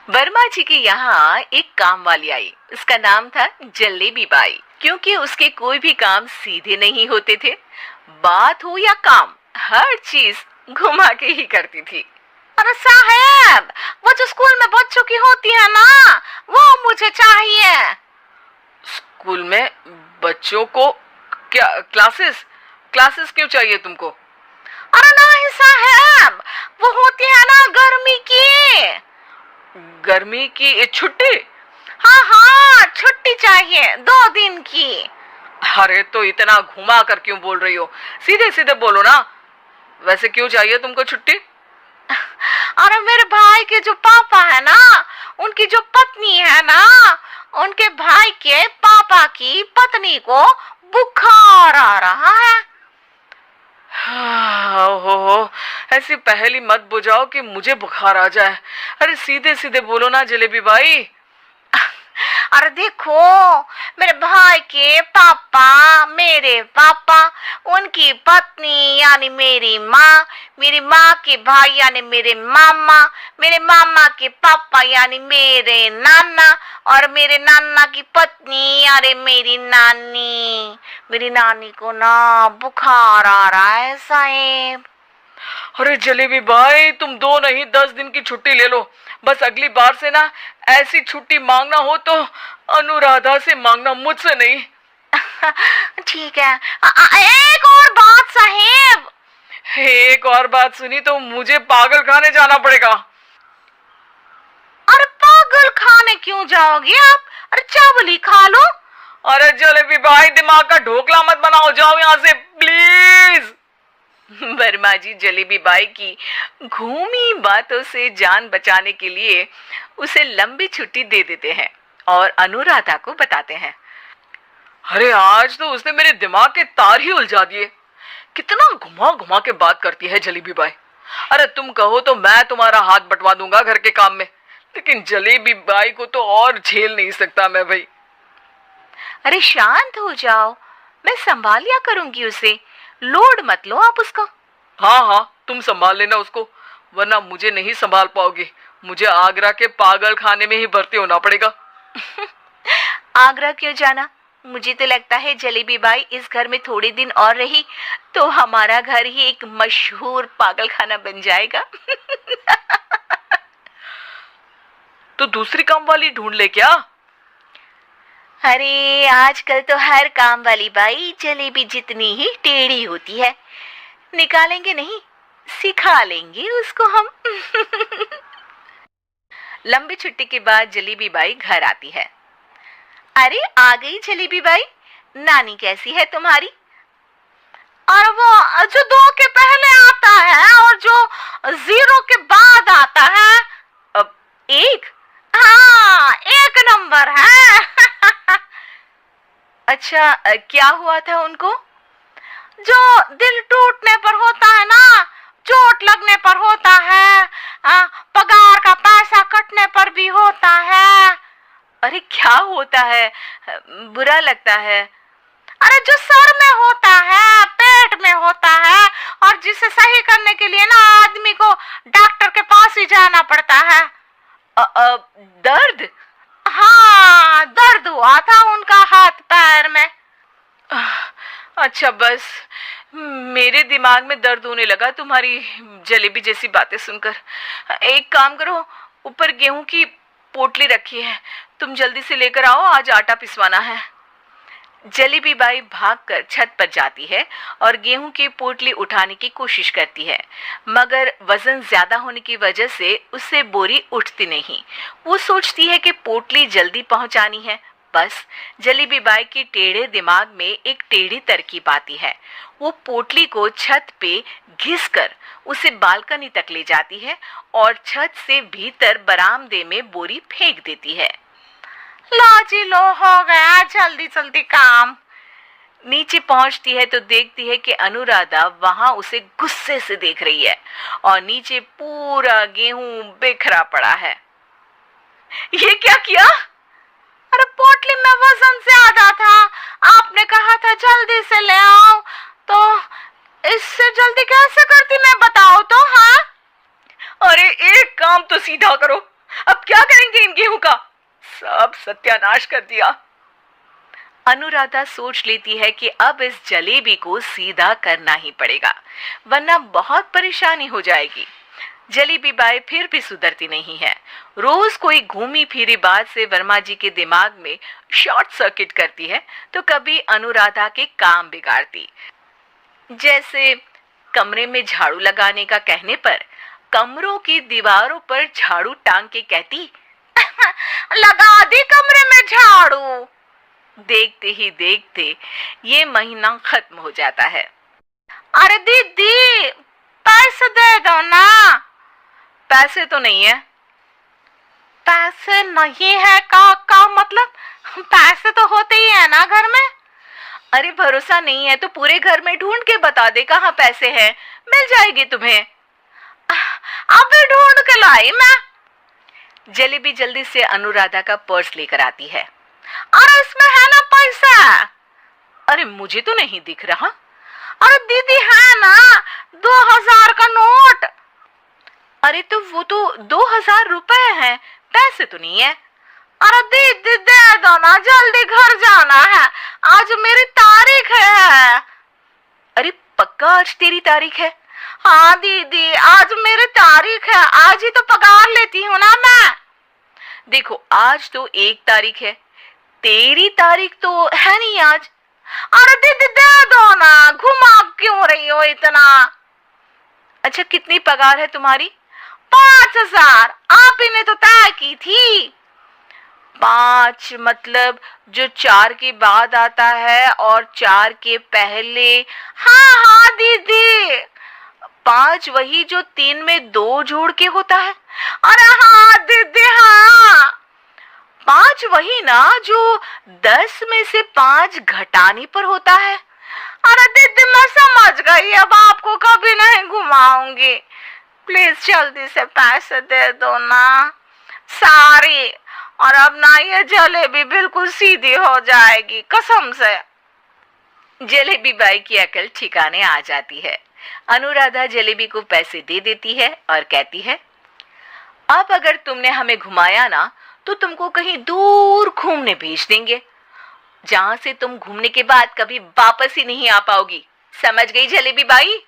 वर्मा जी के यहाँ एक काम वाली आई। उसका नाम था जलेबी बाई। क्योंकि उसके कोई भी काम सीधे नहीं होते थे, बात हो या काम, हर चीज घुमा के ही करती थी। अरे साहब, वो जो स्कूल में बच्चों की होती है ना, वो मुझे चाहिए। स्कूल में बच्चों को क्या? क्लासेस क्लासेस क्यों चाहिए तुमको? अरे नहीं साहब, वो होती है ना गर्मी की। गर्मी की छुट्टी? हाँ हाँ, छुट्टी चाहिए 2 दिन की। अरे तो इतना घुमा कर क्यों बोल रही हो? सीधे सीधे बोलो ना। वैसे क्यों चाहिए तुमको छुट्टी? अरे मेरे भाई के जो पापा है ना, उनकी जो पत्नी है ना, उनके भाई के पापा की पत्नी को बुखार आ रहा है। हो, ऐसी पहेली मत बुझाओ कि मुझे बुखार आ जाए। अरे सीधे सीधे बोलो ना जलेबी बाई। अरे देखो, मेरे भाई के पापा, मेरे पापा, उनकी पत्नी यानी मेरी माँ के भाई यानी मेरे मामा के पापा यानी मेरे नाना, और मेरे नाना की पत्नी यानी मेरी नानी को ना बुखार आ रहा है साहब। अरे जलेबी भाई, तुम 2 नहीं 10 दिन की छुट्टी ले लो। बस अगली बार से ना ऐसी छुट्टी मांगना हो तो अनुराधा से मांगना, मुझसे नहीं। ठीक है। एक और बात साहेब। एक और बात सुनी तो मुझे पागल खाने जाना पड़ेगा। अरे पागल खाने क्यों जाओगे आप? अरे चावल ही खा लो। अरे जलेबी भाई, दिमाग का ढोकला मत बनाओ, जाओ यहाँ से प्लीज। वर्मा जी जलेबी बाई की घूमी बातों से जान बचाने के लिए उसे लंबी छुट्टी दे देते हैं और अनुराधा को बताते हैं। अरे आज तो उसने मेरे दिमाग के तार ही उलझा दिए। कितना घुमा घुमा के बात करती है जलेबी बाई। अरे तुम कहो तो मैं तुम्हारा हाथ बंटवा दूंगा घर के काम में, लेकिन जलेबी बाई को तो और झेल नहीं सकता मैं भाई। अरे शांत हो जाओ, मैं संभाल लिया करूंगी उसे, लोड मत लो आप उसको। हाँ, तुम संभाल लेना उसको, वरना मुझे नहीं संभाल पाओगे। मुझे आगरा के पागल खाने में ही भर्ती होना पड़ेगा। आगरा क्यों जाना? मुझे तो लगता है जलेबी बाई इस घर में थोड़े दिन और रही तो हमारा घर ही एक मशहूर पागल खाना बन जाएगा। तो दूसरी काम वाली ढूंढ ले क्या? अरे आजकल तो हर काम वाली बाई जलेबी जितनी ही टेढ़ी होती है। निकालेंगे नहीं, सिखा लेंगे उसको हम। लंबी छुट्टी के बाद जलेबी बाई घर आती है। अरे आ गई जलेबी बाई, नानी कैसी है तुम्हारी? और वो जो 2 के पहले आता है और जो 0 के बाद आता है। अब 1? हाँ, 1 नंबर है। अच्छा, क्या हुआ था उनको? जो दिल टूटने पर होता है ना, चोट लगने पर होता है, पगार का पैसा कटने पर भी होता है। अरे क्या होता है? बुरा लगता है? अरे जो सर में होता है, पेट में होता है, और जिसे सही करने के लिए ना आदमी को डॉक्टर के पास ही जाना पड़ता है। दर्द? हाँ, दर्द हुआ था उनका हाथ पैर में। अच्छा, बस मेरे दिमाग में दर्द होने लगा तुम्हारी जलेबी जैसी बातें सुनकर। एक काम करो, ऊपर गेहूं की पोटली रखी है, तुम जल्दी से लेकर आओ, आज आटा पिसवाना है। जलेबी बाई भागकर छत पर जाती है और गेहूं की पोटली उठाने की कोशिश करती है, मगर वजन ज्यादा होने की वजह से उससे बोरी उठती नहीं। वो सोचती है कि पोटली जल्दी पहुंचानी है। बस जलेबी बाई के टेढ़े दिमाग में एक टेढ़ी तरकीब आती है। वो पोटली को छत पे घिसकर उसे बालकनी तक ले जाती है और छत से भीतर बरामदे में बोरी फेंक देती है। लो जी लो, हो गया जल्दी जल्दी काम। नीचे पहुंचती है तो देखती है कि अनुराधा वहां उसे गुस्से से देख रही है और नीचे पूरा गेहूं बिखरा पड़ा है। ये क्या किया? अरे पोटली में वजन ज्यादा था, आपने कहा था जल्दी से ले आओ, तो इससे जल्दी कैसे करती मैं बताओ तो। हाँ, अरे एक काम तो सीधा करो, अब क्या करेंगे इन गेहूं का? सब सत्यानाश कर दिया। अनुराधा सोच लेती है कि अब इस जलेबी को सीधा करना ही पड़ेगा, वरना बहुत परेशानी हो जाएगी। जलेबी बाई फिर भी सुधरती नहीं है। रोज कोई घूमी फिरी बात से वर्मा जी के दिमाग में शॉर्ट सर्किट करती है, तो कभी अनुराधा के काम बिगाड़ती। जैसे कमरे में झाड़ू लगाने का कहने पर कमरों की दीवारों पर झाड़ू टांग के कहती, लगा दी कमरे में झाड़ू। देखते ही देखते ये महीना खत्म हो जाता है। अरे दीदी, पैसे दे दो ना। पैसे तो नहीं है। पैसे नहीं है का मतलब? पैसे तो होते ही है ना घर में। अरे भरोसा नहीं है तो पूरे घर में ढूंढ के बता दे कहाँ पैसे हैं, मिल जाएगी तुम्हें। अभी ढूंढ के लाई मैं। जलेबी जल्दी से अनुराधा का पर्स लेकर आती है। अरे इसमें है ना पैसा? अरे मुझे तो नहीं दिख रहा। अरे दीदी है ना 2000 का नोट। अरे तो वो तो 2000 रुपए हैं, पैसे तो नहीं है। अरे दीदी दे दो ना, जल्दी घर जाना है, आज मेरी तारीख है। अरे पक्का आज तेरी तारीख है? हाँ दीदी, आज मेरी तारीख है, आज ही तो पगार लेती हूँ ना मैं। देखो आज तो 1 तारीख है, तेरी तारीख तो है नहीं आज। अरे दीदी दे दो ना, घुमा क्यों रही हो इतना? अच्छा कितनी पगार है तुम्हारी? 5000, आप ही ने तो तय की थी। 5 मतलब जो 4 के बाद आता है और 4 के पहले। हाँ हाँ दीदी। 5 वही जो 3 में 2 जोड़ के होता है। अरे हाँ दीदी हाँ। 5 वही ना जो 10 में से 5 घटाने पर होता है। अरे दीदी मैं समझ गई, अब आपको कभी नहीं घुमाऊंगी। प्लीज जल्दी से पैसे दे दो ना, सारी। और अब ना ये जलेबी बिल्कुल सीधी हो जाएगी कसम से। जलेबी बाई की अकल ठिकाने आ जाती है। अनुराधा जलेबी को पैसे दे देती है और कहती है, अब अगर तुमने हमें घुमाया ना तो तुमको कहीं दूर घूमने भेज देंगे, जहां से तुम घूमने के बाद कभी वापस ही नहीं आ पाओगी। समझ गई जलेबी बाई?